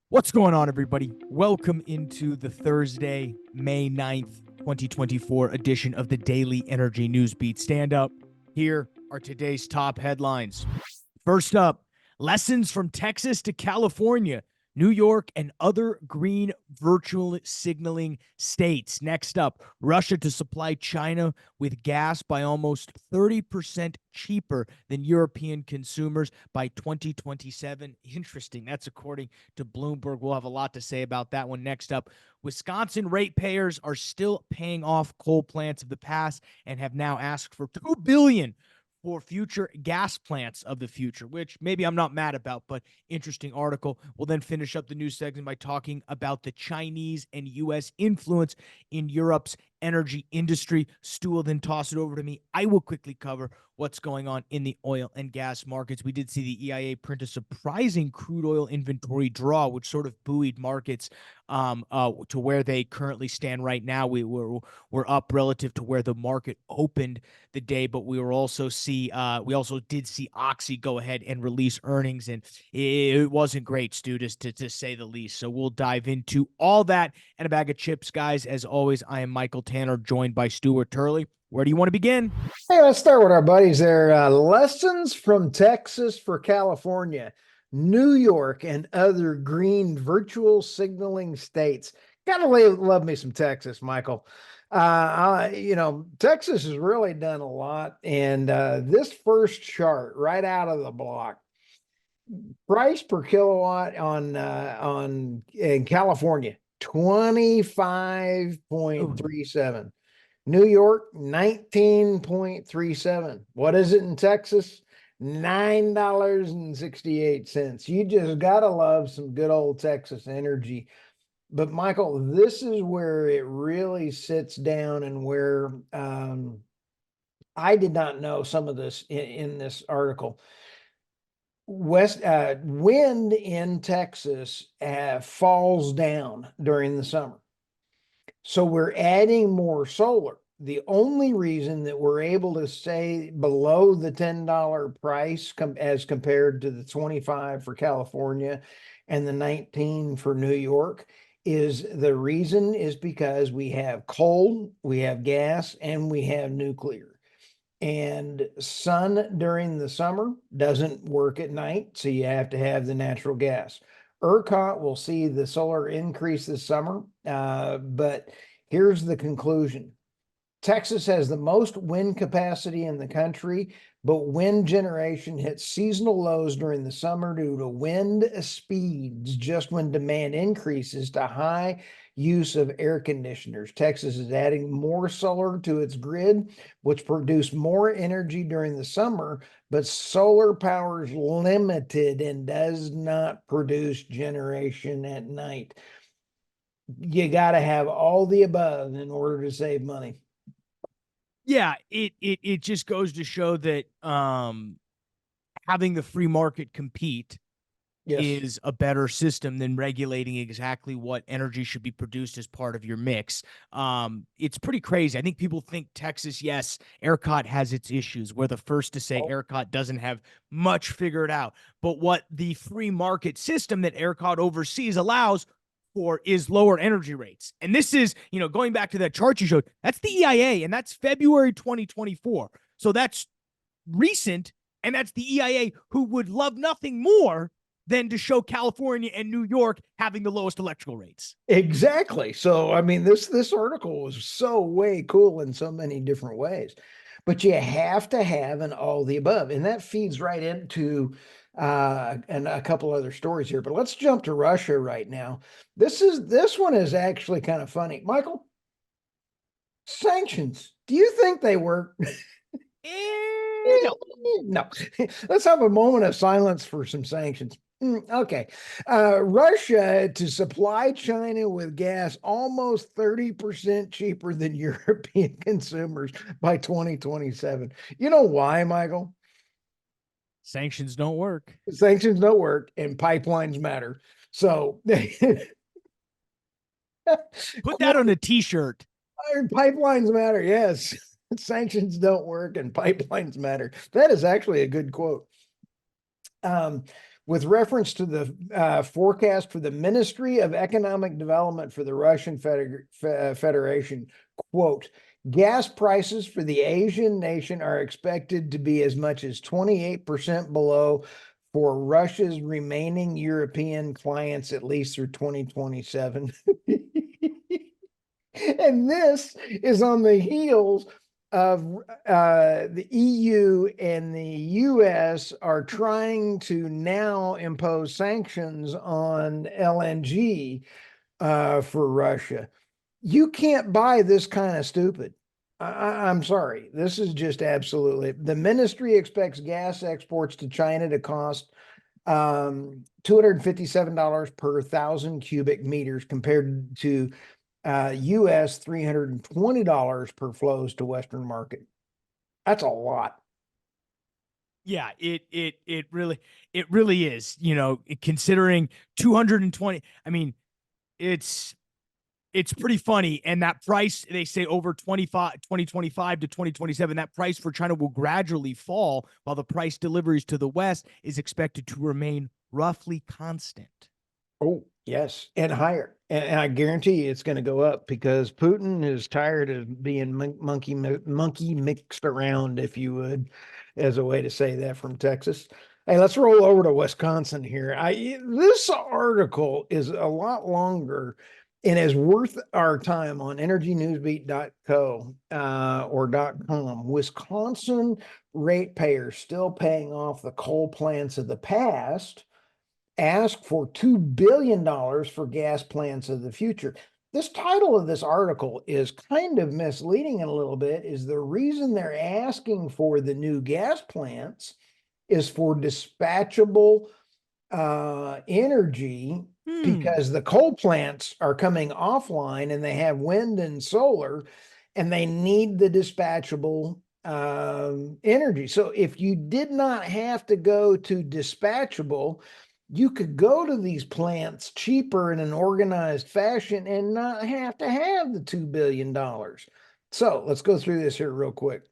What's going on, everybody? Welcome into the Thursday, May 9th, 2024 edition of the Daily Energy News Beat. Stand up. Here are today's top headlines. First up, lessons from Texas to California, New York, and other green virtual signaling states. Next up, Russia to supply China with gas by almost 30% cheaper than European consumers by 2027. Interesting. That's according to Bloomberg. We'll have a lot to say about that one. Next up, Wisconsin ratepayers are still paying off coal plants of the past and have now asked for $2 billion for future gas plants of the future, which maybe I'm not mad about, but interesting article. We'll then finish up the news segment by talking about the Chinese and U.S. influence in Europe's energy industry. Stu will then toss it over to me. I will quickly cover what's going on in the oil and gas markets. We did see the EIA print a surprising crude oil inventory draw, which sort of buoyed markets to where they currently stand right now. We're up relative to where the market opened the day, but we also did see Oxy go ahead and release earnings, and it wasn't great, Stu, to say the least. So we'll dive into all that and a bag of chips, guys. As always, I am Michael Tanner, joined by Stuart Turley. Where do you want to begin? Hey, let's start with our buddies there. Lessons from Texas for California, New York, and other green virtual signaling states. Gotta love me some Texas, Michael. Texas has really done a lot. And this first chart right out of the block, price per kilowatt in California, 25.37. New York, 19.37. What is it in Texas? $9.68. You just gotta love some good old Texas energy. But Michael, this is where it really sits down, and where I did not know some of this in this article. Wind in Texas falls down during the summer. So we're adding more solar. The only reason that we're able to stay below the $10 price as compared to the 25 for California and the 19 for New York is because we have coal, we have gas, and we have nuclear. And sun during the summer doesn't work at night, so you have to have the natural gas. ERCOT will see the solar increase this summer, but here's the conclusion. Texas has the most wind capacity in the country, but wind generation hits seasonal lows during the summer due to wind speeds just when demand increases to high use of air conditioners. Texas is adding more solar to its grid, which produce more energy during the summer, but solar power is limited and does not produce generation at night. You got to have all the above in order to save money. Yeah, it just goes to show that having the free market compete is a better system than regulating exactly what energy should be produced as part of your mix. It's pretty crazy. I think people think Texas, yes, ERCOT has its issues. We're the first to say ERCOT doesn't have much figured out. But what the free market system that ERCOT oversees allows for is lower energy rates. And this is, going back to that chart you showed, that's the EIA, and that's February 2024. So that's recent, and that's the EIA, who would love nothing more than to show California and New York having the lowest electrical rates. Exactly. So, I mean, this article was so way cool in so many different ways. But you have to have an all the above. And that feeds right into and a couple other stories here. But let's jump to Russia right now. This one is actually kind of funny. Michael, sanctions. Do you think they work? No. Let's have a moment of silence for some sanctions. Okay. Russia to supply China with gas almost 30% cheaper than European consumers by 2027. You know why, Michael? Sanctions don't work. Sanctions don't work, and pipelines matter. So put that on a t-shirt. Pipelines matter. Yes. Sanctions don't work and pipelines matter. That is actually a good quote. with reference to the forecast for the Ministry of Economic Development for the Russian Federation, quote, gas prices for the Asian nation are expected to be as much as 28% below for Russia's remaining European clients, at least through 2027. And this is on the heels of the EU and the U.S. are trying to now impose sanctions on LNG for Russia. You can't buy this kind of stupid. I'm sorry. This is just absolutely. The ministry expects gas exports to China to cost $257 per 1,000 cubic meters compared to US $320 per flows to Western market. That's a lot. Yeah, it really is, considering 220. I mean, it's pretty funny. And that price, they say over 2025 to 2027, that price for China will gradually fall while the price deliveries to the West is expected to remain roughly constant. Oh, yes, and higher. And I guarantee you it's going to go up because Putin is tired of being monkey mixed around, if you would, as a way to say that from Texas. Hey, let's roll over to Wisconsin here. This article is a lot longer and is worth our time on energynewsbeat.co or .com. Wisconsin ratepayers still paying off the coal plants of the past ask for $2 billion for gas plants of the future. This title of this article is kind of misleading in a little bit. Is the reason they're asking for the new gas plants is for dispatchable energy because the coal plants are coming offline and they have wind and solar and they need the dispatchable energy. So if you did not have to go to dispatchable, you could go to these plants cheaper in an organized fashion and not have to have the $2 billion. So let's go through this here real quick.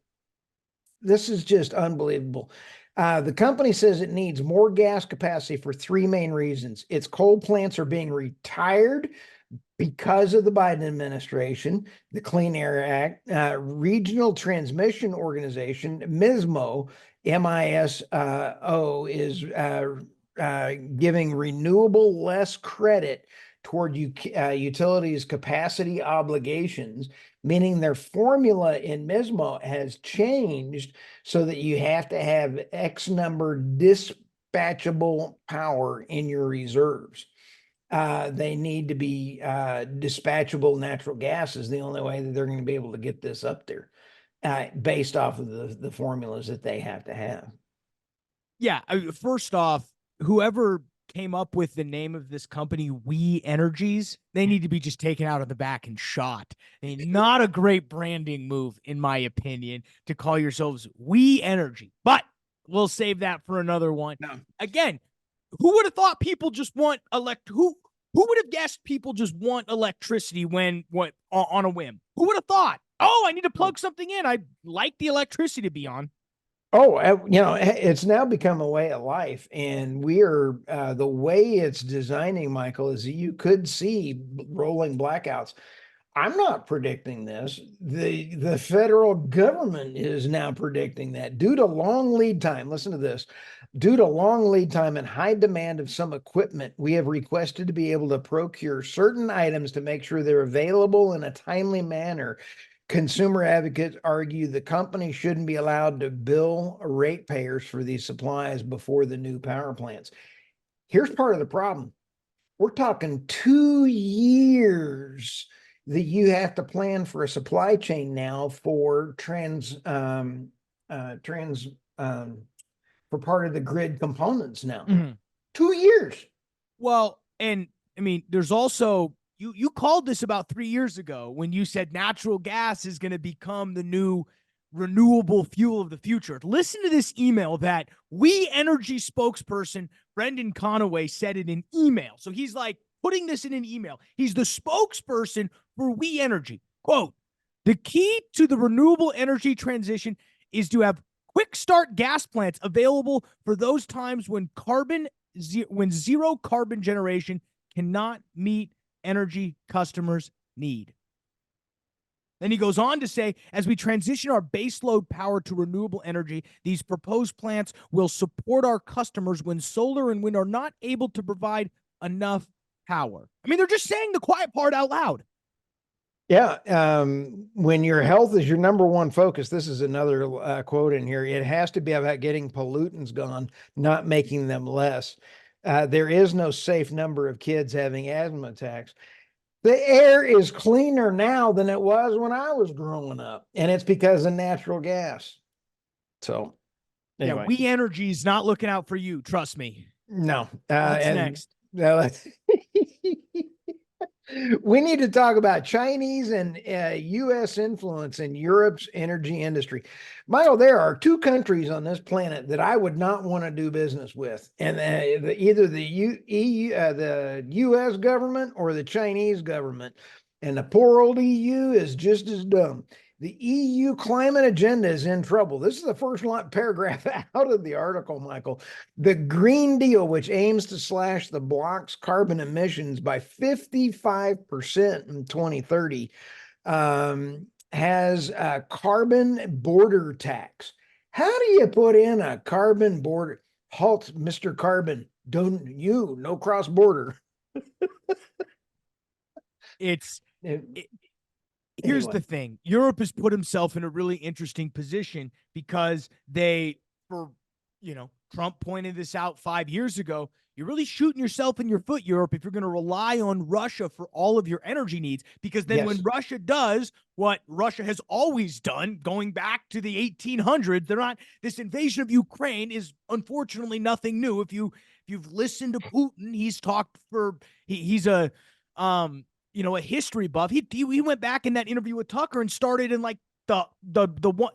This is just unbelievable. The company says it needs more gas capacity for three main reasons. Its coal plants are being retired because of the Biden administration, the Clean Air Act, Regional Transmission Organization, MISMO, MISO, is giving renewable less credit toward utilities' capacity obligations, meaning their formula in MISMO has changed so that you have to have X number dispatchable power in your reserves. They need to be dispatchable natural gas is the only way that they're going to be able to get this up there based off of the formulas that they have to have. Yeah. First off, whoever came up with the name of this company, We Energies, they need to be just taken out of the back and shot. Not a great branding move, in my opinion, to call yourselves We Energy. But we'll save that for another one. No. Again, who would have thought people just want who would have guessed people just want electricity on a whim? Who would have thought? Oh, I need to plug something in. I'd like the electricity to be on. Oh, it's now become a way of life, and we are the way it's designing, Michael, is that you could see rolling blackouts. I'm not predicting this. The federal government is now predicting that due to long lead time. Listen to this. Due to long lead time and high demand of some equipment, we have requested to be able to procure certain items to make sure they're available in a timely manner. Consumer advocates argue the company shouldn't be allowed to bill ratepayers for these supplies before the new power plants. Here's part of the problem. We're talking 2 years that you have to plan for a supply chain now for for part of the grid components now. Mm-hmm. 2 years. Well, and I mean, there's also you called this about 3 years ago when you said natural gas is going to become the new renewable fuel of the future. Listen to this email that We Energy spokesperson Brendan Conaway said in an email. So he's like putting this in an email. He's the spokesperson for We Energy. Quote, the key to the renewable energy transition is to have Quick start gas plants available for those times when zero carbon generation cannot meet energy customers' need. Then he goes on to say, as we transition our baseload power to renewable energy, these proposed plants will support our customers when solar and wind are not able to provide enough power. I mean, they're just saying the quiet part out loud. Yeah. When your health is your number one focus, this is another quote in here. It has to be about getting pollutants gone, not making them less. There is no safe number of kids having asthma attacks. The air is cleaner now than it was when I was growing up, and it's because of natural gas. So, anyway. Yeah, We Energy is not looking out for you. Trust me. No. What's next? We need to talk about Chinese and U.S. influence in Europe's energy industry. Michael, there are two countries on this planet that I would not want to do business with, and either the the U.S. government or the Chinese government. And the poor old EU is just as dumb. The EU climate agenda is in trouble. This is the first paragraph out of the article, Michael. The Green Deal, which aims to slash the bloc's carbon emissions by 55% in 2030, has a carbon border tax. How do you put in a carbon border? Halt, Mr. Carbon. Don't you, no cross border. Here's the thing. Europe has put himself in a really interesting position because Trump pointed this out 5 years ago. You're really shooting yourself in your foot, Europe, if you're going to rely on Russia for all of your energy needs, because then when Russia does what Russia has always done, going back to the 1800s, this invasion of Ukraine is unfortunately nothing new. If you've listened to Putin, he's talked he's a history buff. He went back in that interview with Tucker and started in like the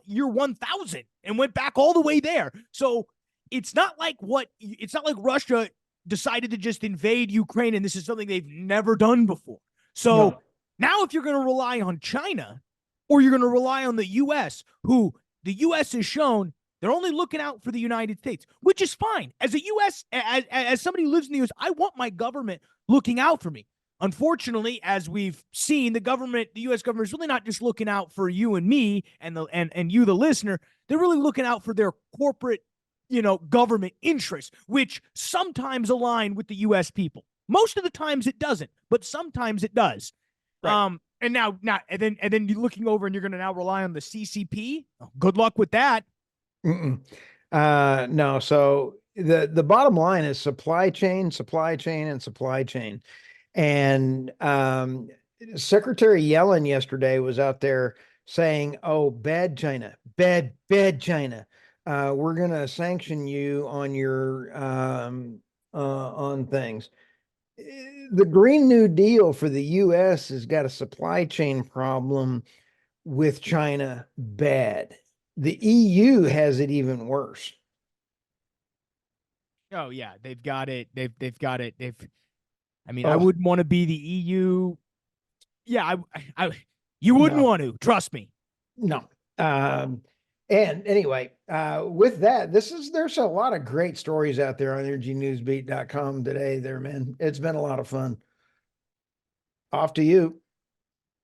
year 1000 and went back all the way there. So it's not like Russia decided to just invade Ukraine and this is something they've never done before. So now if you're going to rely on China or you're going to rely on the U.S., who the U.S. has shown they're only looking out for the United States, which is fine. As a U.S., as somebody who lives in the U.S., I want my government looking out for me. Unfortunately, as we've seen, the U.S. government is really not just looking out for you and me and you, the listener. They're really looking out for their corporate, government interests, which sometimes align with the U.S. people. Most of the times it doesn't, but sometimes it does. Right. And then you're looking over and you're going to now rely on the CCP. Oh, good luck with that. No. So the bottom line is supply chain, and supply chain. And Secretary Yellen yesterday was out there saying, "Oh, bad China, bad China. We're going to sanction you on your on things." The Green New Deal for the U.S. has got a supply chain problem with China bad. The EU has it even worse. Oh yeah, they've got it. They've got it. I wouldn't want to be the EU. Yeah, you wouldn't want to. Trust me. No. And anyway, with that, there's a lot of great stories out there on energynewsbeat.com today there, man. It's been a lot of fun. Off to you.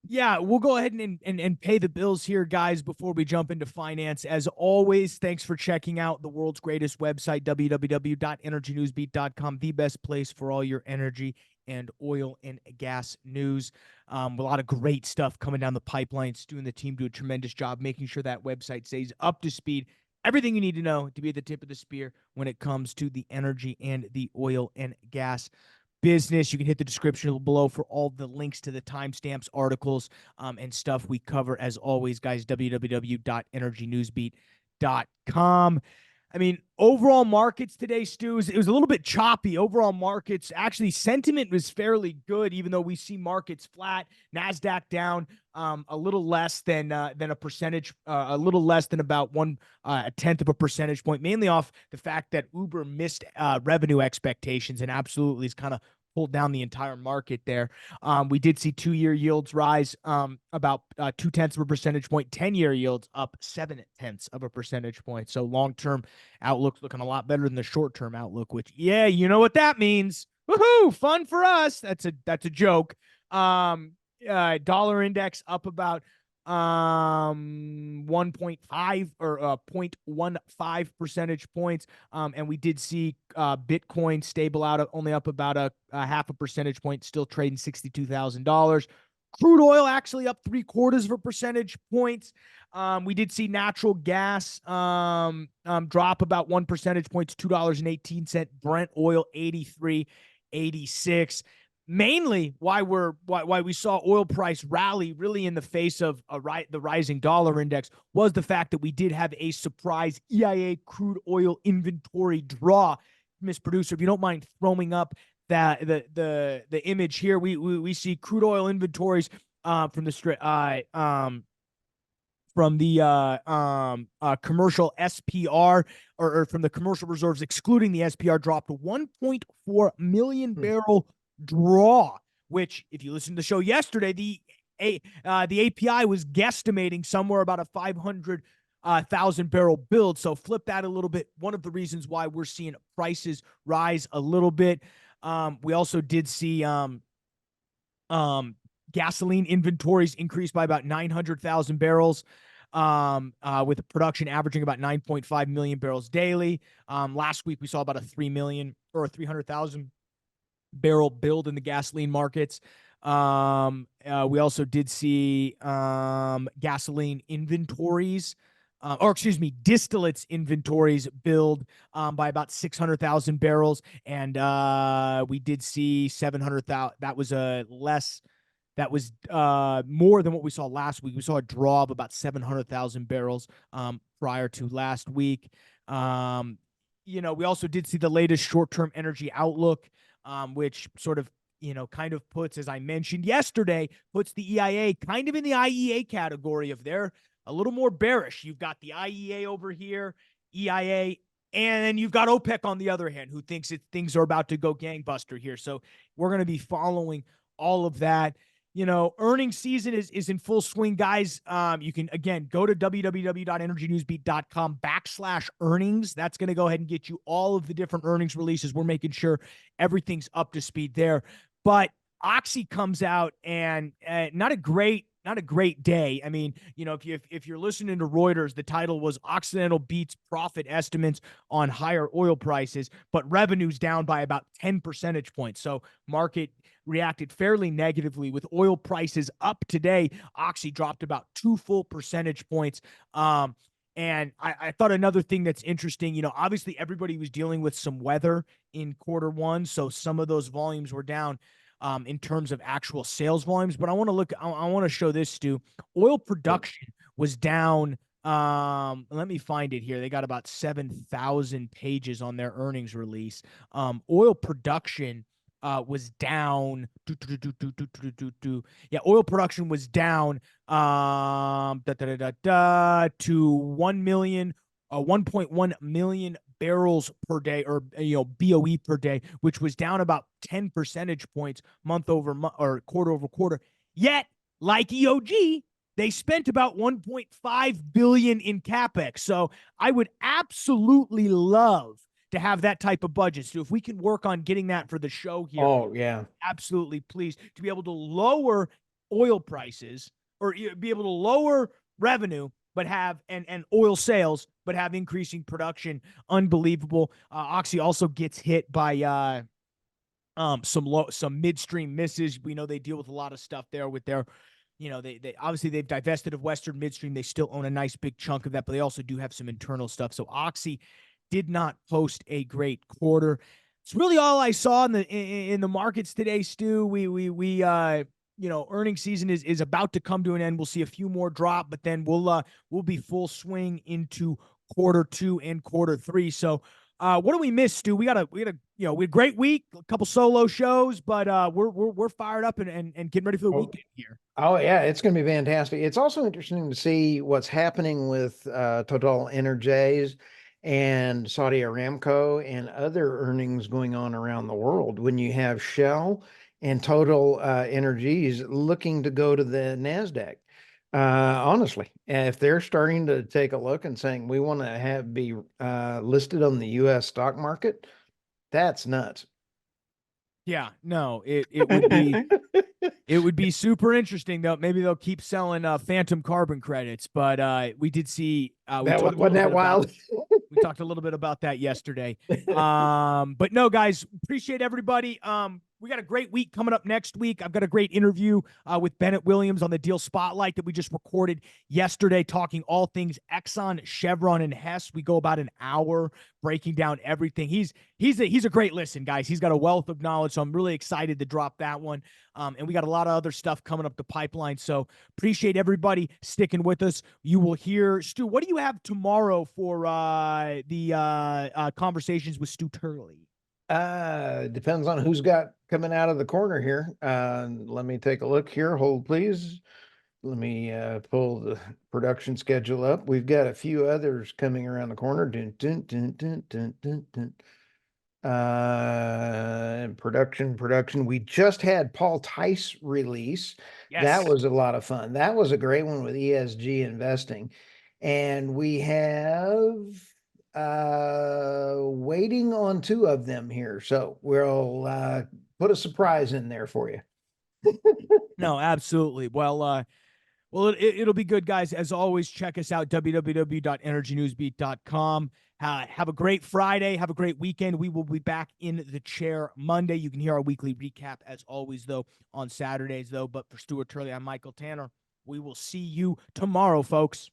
Yeah, we'll go ahead and pay the bills here, guys, before we jump into finance. As always, thanks for checking out the world's greatest website, www.energynewsbeat.com, the best place for all your energy and oil and gas news. A lot of great stuff coming down the pipeline. Stu and the team do a tremendous job making sure that website stays up to speed. Everything you need to know to be at the tip of the spear when it comes to the energy and the oil and gas business. You can hit the description below for all the links to the timestamps, articles, and stuff we cover. As always, guys, www.energynewsbeat.com. I mean, overall markets today, Stu, it was a little bit choppy. Overall markets, actually, sentiment was fairly good, even though we see markets flat. NASDAQ down a little less than a percentage, a little less than about a tenth of a percentage point, mainly off the fact that Uber missed revenue expectations and absolutely is kind of pulled down the entire market there. We did see 2-year yields rise about 0.2 of a percentage point, 10-year yields up 0.7 of a percentage point. So long-term outlook looking a lot better than the short-term outlook, which, yeah, you know what that means. Woohoo! Fun for us. That's a joke. Dollar index up about 1.5 or 0.15 percentage points. And we did see Bitcoin stable out, only up about a half a percentage point, still trading $62,000. Crude oil actually up 0.75 of a percentage points. We did see natural gas drop about 1 percentage point to $2.18. Brent oil 83.86. Mainly why we saw oil price rally really in the face of the rising dollar index was the fact that we did have a surprise EIA crude oil inventory draw. Miss Producer, if you don't mind throwing up that the image here, we see crude oil inventories from the commercial SPR or from the commercial reserves, excluding the SPR, dropped to 1.4 million barrel draw, which, if you listened to the show yesterday, the API was guesstimating somewhere about a 500,000 barrel build. So flip that a little bit. One of the reasons why we're seeing prices rise a little bit. We also did see gasoline inventories increased by about 900,000 barrels. With production averaging about 9.5 million barrels daily. Last week we saw about a 300,000 barrel build in the gasoline markets. We also did see gasoline inventories, distillates inventories build by about 600,000 barrels, and we did see 700,000. That was That was more than what we saw last week. We saw a draw of about 700,000 barrels prior to last week. We also did see the latest short-term energy outlook, which sort of, kind of puts, as I mentioned yesterday, puts the EIA kind of in the IEA category of they're a little more bearish. You've got the IEA over here, EIA, and then you've got OPEC on the other hand, who thinks things are about to go gangbuster here. So we're going to be following all of that. Earnings season is in full swing, guys. You can, again, go to www.energynewsbeat.com/earnings. That's going to go ahead and get you all of the different earnings releases. We're making sure everything's up to speed there. But Oxy comes out and not a great day. I mean, if you're listening to Reuters, the title was Occidental beats profit estimates on higher oil prices, but revenue's down by about 10 percentage points. So market reacted fairly negatively with oil prices up today. Oxy dropped about 2 full percentage points. And I thought another thing that's interesting, obviously everybody was dealing with some weather in Q1. So some of those volumes were down in terms of actual sales volumes. But I want to show this, Stu. Oil production was down. Let me find it here. They got about 7,000 pages on their earnings release. Oil production was down. Oil production was down to 1.1 million barrels per day, or BOE per day, which was down about 10 percentage points month over month or quarter over quarter. Yet, like EOG, they spent about 1.5 billion in capex. So I would absolutely love to have that type of budget. So if we can work on getting that for the show here, oh yeah, absolutely pleased to be able to lower oil prices or be able to lower revenue, but have and oil sales, but have increasing production. Unbelievable. Oxy also gets hit by some midstream misses. We know they deal with a lot of stuff there with their, they obviously they've divested of Western Midstream. They still own a nice big chunk of that, but they also do have some internal stuff. So Oxy did not post a great quarter. It's really all I saw in the markets today, Stu. We earnings season is about to come to an end. We'll see a few more drop, but then we'll be full swing into Q2 and Q3. So what do we miss, Stu? We had a great week, a couple solo shows, but we're fired up and getting ready for the weekend here. Oh yeah, it's going to be fantastic. It's also interesting to see what's happening with Total Energies and Saudi Aramco and other earnings going on around the world. When you have Shell and Total Energies looking to go to the NASDAQ. Honestly, if they're starting to take a look and saying we want to be listed on the U.S. stock market, that's nuts. Yeah, no, it would be it would be super interesting though. Maybe they'll keep selling phantom carbon credits, but we did see we That talked a wasn't little that bit about wild. we talked a little bit about that yesterday. But no, guys, appreciate everybody. We got a great week coming up next week. I've got a great interview with Bennett Williams on the Deal Spotlight that we just recorded yesterday, talking all things Exxon, Chevron, and Hess. We go about an hour breaking down everything. He's a great listen, guys. He's got a wealth of knowledge, so I'm really excited to drop that one. And we got a lot of other stuff coming up the pipeline. So appreciate everybody sticking with us. You will hear Stu. What do you have tomorrow for the conversations with Stu Turley? Depends on who's got coming out of the corner here. Let me take a look here. Hold, please. Let me pull the production schedule up. We've got a few others coming around the corner. Dun, dun, dun, dun, dun, dun, dun. Production. We just had Paul Tice release. That Yes. was a lot of fun. That was a great one with ESG investing. And we have waiting on two of them here. So we'll put a surprise in there for you. No, absolutely. Well, it'll be good, guys. As always, check us out, www.energynewsbeat.com. Have a great Friday. Have a great weekend. We will be back in the chair Monday. You can hear our weekly recap, as always, though, on Saturdays, though. But for Stuart Turley, I'm Michael Tanner. We will see you tomorrow, folks.